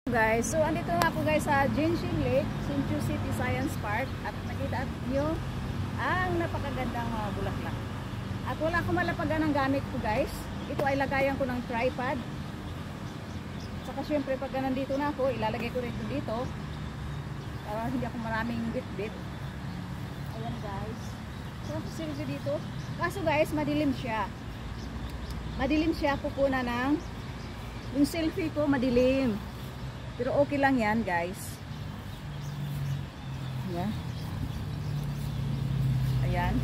Guys, so andito na po guys sa Jinshin Lake, Hsinchu City Science Park at nakita nyo ang napakagandang mga bulaklak. At wala akong malapagan ng gamit ko guys. Ito ay lagayan ko ng tripod. Saka syempre pag nandito na ako, ilalagay ko rin ito dito para hindi ako maraming bit-bit. Ayan guys. So ako selfie dito. Kaso guys, madilim siya. Madilim siya, kukunan ng yung selfie ko madilim. Pero okay lang yan guys. Ayan. Ayan.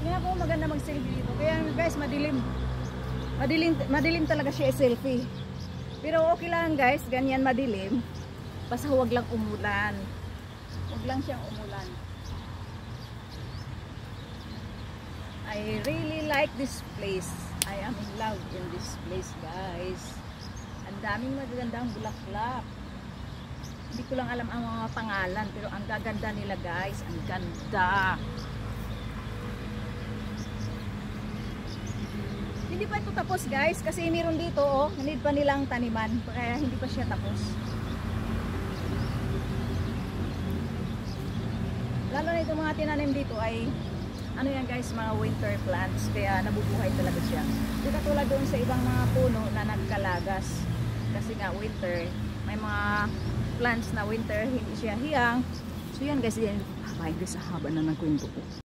Tingnan ko maganda mag-selfie dito. Kaya guys, madilim. Madilim talaga siya selfie. Pero okay lang guys, ganyan madilim. Basta huwag lang umulan. Huwag lang siyang umulan. I really like this place. I am in love in this place guys. Ang daming magagandang bulaklak. Hindi ko lang alam ang mga pangalan, pero ang gaganda nila guys. Ang ganda. Hindi pa ito tapos guys, kasi meron dito oh, need pa nilang taniman, kaya hindi pa siya tapos. Lalo na itong mga tinanim dito ay ano yan guys, mga winter plants, kaya nabubuhay talaga siya. Hindi katulad doon sa ibang mga puno na nagkalagas. Kasi nga winter, may mga plants na winter, hindi siya hiyang. So yan guys, yan. Bye guys, haba na ng kwento ko.